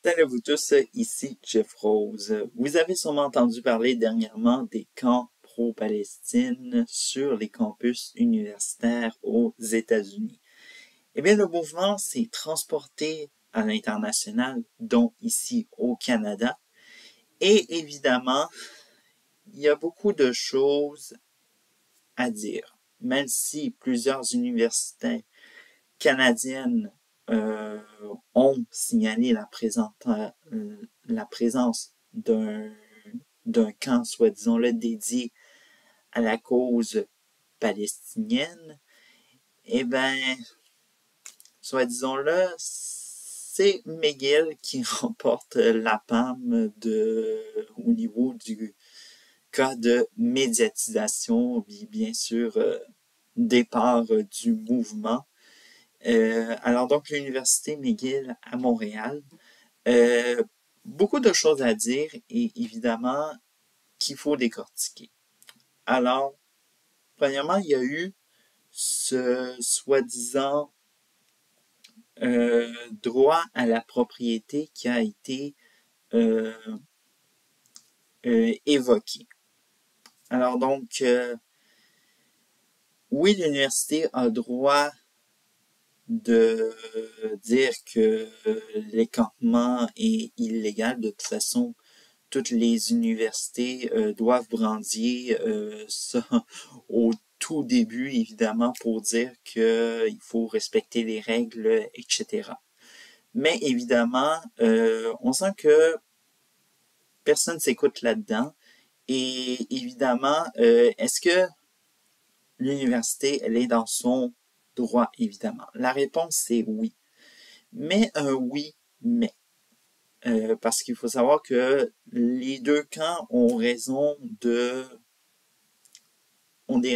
Salut à vous tous, ici Jeff Rose. Vous avez sûrement entendu parler dernièrement des camps pro-Palestine sur les campus universitaires aux États-Unis. Eh bien, le mouvement s'est transporté à l'international, dont ici au Canada. Et évidemment, il y a beaucoup de choses à dire. Même si plusieurs universités canadiennes ont signalé la présence d'un camp, soi-disant, dédié à la cause palestinienne, eh ben, soi-disant-le, c'est McGill qui remporte la palme au niveau du cas de médiatisation, bien sûr, départ du mouvement. Alors donc, l'Université McGill à Montréal. Euh, Beaucoup de choses à dire et évidemment qu'il faut décortiquer. Alors, premièrement, il y a eu ce soi-disant droit à la propriété qui a été euh, évoqué. Alors donc, oui, l'université a droit de dire que l'écampement est illégal. De toute façon, toutes les universités doivent brandir ça au tout début, évidemment, pour dire qu'il faut respecter les règles, etc. Mais évidemment, on sent que personne s'écoute là-dedans. Et évidemment, est-ce que l'université, elle est dans son droit, évidemment? La réponse, c'est oui. Mais un oui, mais. Parce qu'il faut savoir que les deux camps ont des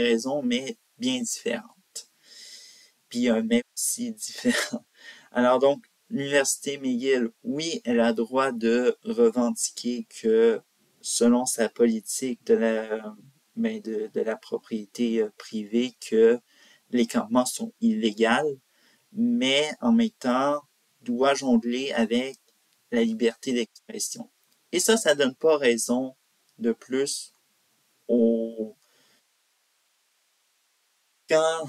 raisons, mais bien différentes. Puis un mais aussi différent. Alors donc, l'Université McGill, oui, elle a le droit de revendiquer que selon sa politique de la propriété privée, que les campements sont illégaux, mais en même temps, doit jongler avec la liberté d'expression. Et ça donne pas raison de plus aux camps,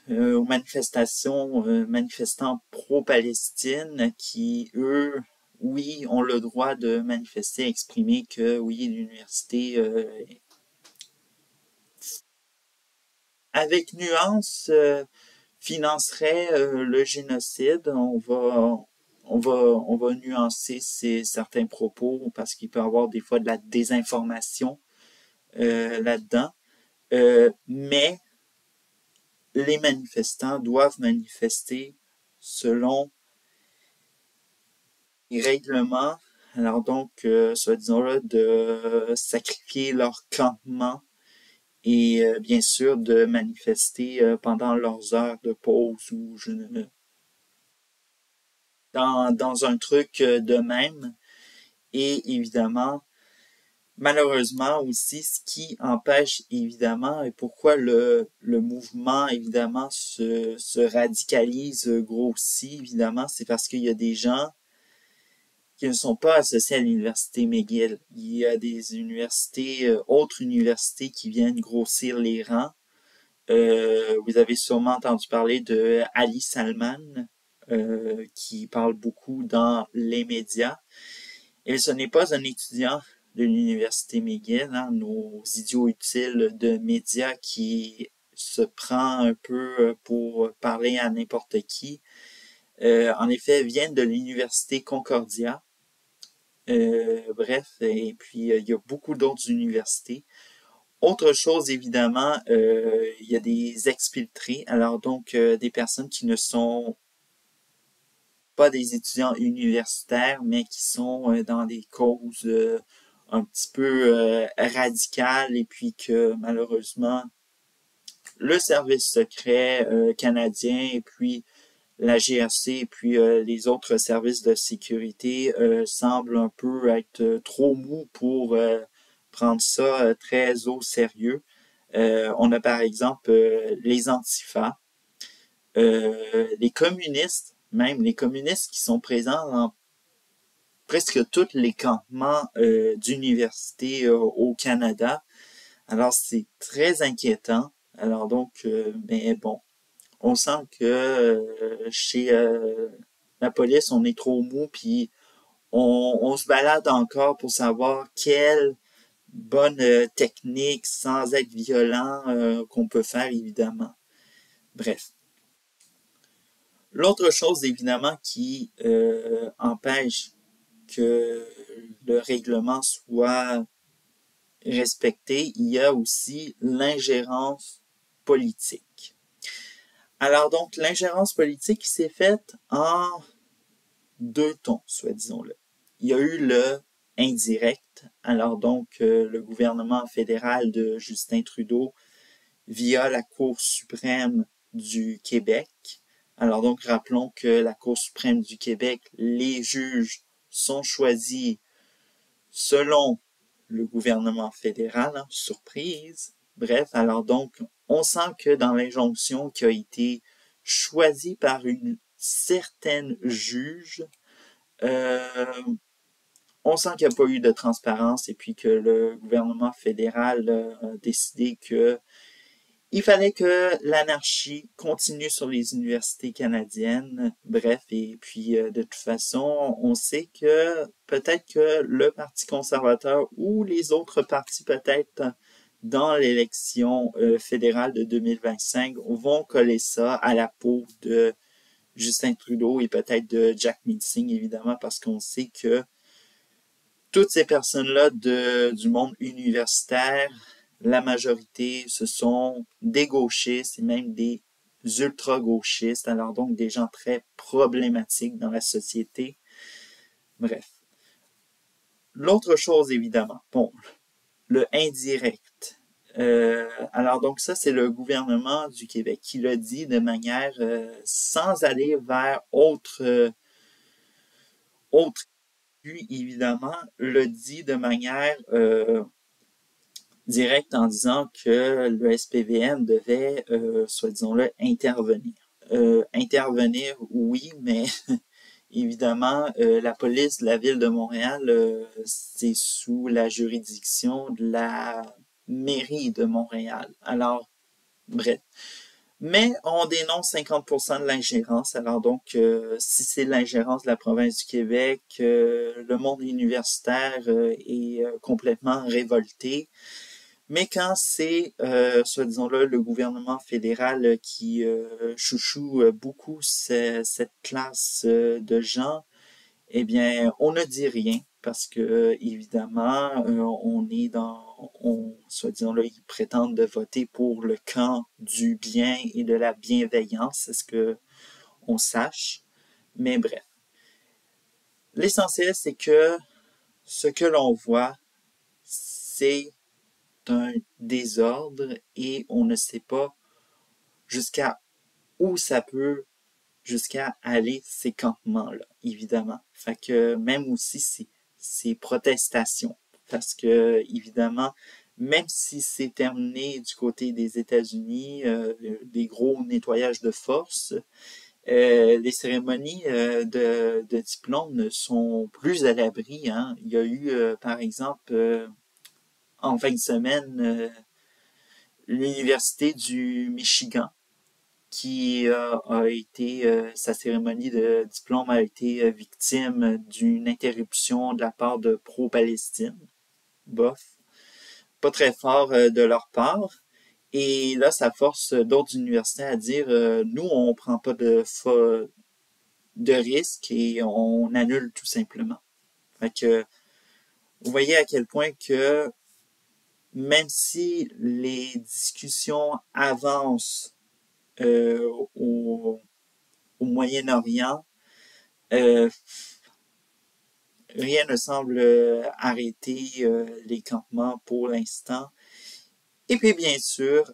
aux manifestants pro-Palestine qui, eux, oui, ont le droit de manifester, exprimer que oui, l'université, avec nuance, financerait le génocide. On va nuancer certains propos parce qu'il peut y avoir des fois de la désinformation là-dedans. Mais les manifestants doivent manifester selon les règlements. Alors donc, soi-disant de sacrifier leur campement et bien sûr de manifester pendant leurs heures de pause ou dans un truc de même. Et évidemment, malheureusement aussi, ce qui empêche évidemment et pourquoi le mouvement évidemment se radicalise, grossit évidemment, c'est parce qu'il y a des gens qui ne sont pas associés à l'université McGill. Il y a des universités, autres universités qui viennent grossir les rangs. Vous avez sûrement entendu parler de Ali Salman, qui parle beaucoup dans les médias. Et ce n'est pas un étudiant de l'université McGill, hein, nos idiots utiles de médias qui se prend un peu pour parler à n'importe qui. En effet, viennent de l'université Concordia. Bref, et puis il y a beaucoup d'autres universités. Autre chose, évidemment, il y a des exfiltrés, alors donc des personnes qui ne sont pas des étudiants universitaires, mais qui sont dans des causes un petit peu radicales et puis que malheureusement le service secret canadien et puis la GRC et puis les autres services de sécurité semblent un peu être trop mous pour prendre ça très au sérieux. On a par exemple les antifas, les communistes, même les communistes qui sont présents presque tous les campements d'universités au Canada. Alors, c'est très inquiétant. Alors donc, mais bon, on sent que chez la police, on est trop mou, puis on se balade encore pour savoir quelle bonne technique, sans être violent, qu'on peut faire, évidemment. Bref. L'autre chose, évidemment, qui empêche que le règlement soit respecté, il y a aussi l'ingérence politique. Alors donc, l'ingérence politique s'est faite en deux tons, soit disons-le. Il y a eu le indirect. Alors donc, le gouvernement fédéral de Justin Trudeau, via la Cour suprême du Québec. Alors donc, rappelons que la Cour suprême du Québec, les juges sont choisis selon le gouvernement fédéral, hein, surprise. Bref, alors donc, on sent que dans l'injonction qui a été choisie par une certaine juge, on sent qu'il n'y a pas eu de transparence et puis que le gouvernement fédéral a décidé que il fallait que l'anarchie continue sur les universités canadiennes. Bref, et puis de toute façon, on sait que peut-être que le Parti conservateur ou les autres partis peut-être dans l'élection fédérale de 2025 vont coller ça à la peau de Justin Trudeau et peut-être de Jack Meeting, évidemment, parce qu'on sait que toutes ces personnes-là du monde universitaire, la majorité, ce sont des gauchistes et même des ultra-gauchistes, alors donc des gens très problématiques dans la société. Bref. L'autre chose, évidemment, bon, le indirect. Alors donc ça, c'est le gouvernement du Québec qui l'a dit de manière sans aller vers autre puis évidemment le dit de manière directe en disant que le SPVM devait, soit disons-le, intervenir. Intervenir, oui, mais évidemment, la police de la ville de Montréal, c'est sous la juridiction de la mairie de Montréal. Alors, bref. Mais on dénonce 50% de l'ingérence. Alors donc, si c'est l'ingérence de la province du Québec, le monde universitaire est complètement révolté. Mais quand c'est, soit disons-le, le gouvernement fédéral qui chouchoue beaucoup cette classe de gens, eh bien, on ne dit rien parce que évidemment, on est soit disons-le, ils prétendent de voter pour le camp du bien et de la bienveillance, c'est ce que on sache. Mais bref, l'essentiel c'est que ce que l'on voit, c'est un désordre et on ne sait pas jusqu'à où ça peut jusqu'à aller ces campements-là, évidemment. Fait que même aussi ces protestations. Parce que, évidemment, même si c'est terminé du côté des États-Unis, des gros nettoyages de force, les cérémonies de diplôme sont plus à l'abri. Hein. Il y a eu, par exemple, en fin de semaine, l'Université du Michigan qui a été, sa cérémonie de diplôme a été victime d'une interruption de la part de pro-Palestine. Bof. Pas très fort de leur part. Et là, ça force d'autres universités à dire, nous, on prend pas de risques et on annule tout simplement. Fait que, vous voyez à quel point que même si les discussions avancent au Moyen-Orient, rien ne semble arrêter les campements pour l'instant. Et puis bien sûr,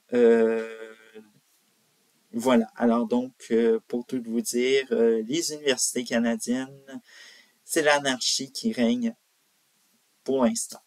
voilà. Alors donc, pour tout vous dire, les universités canadiennes, c'est l'anarchie qui règne pour l'instant.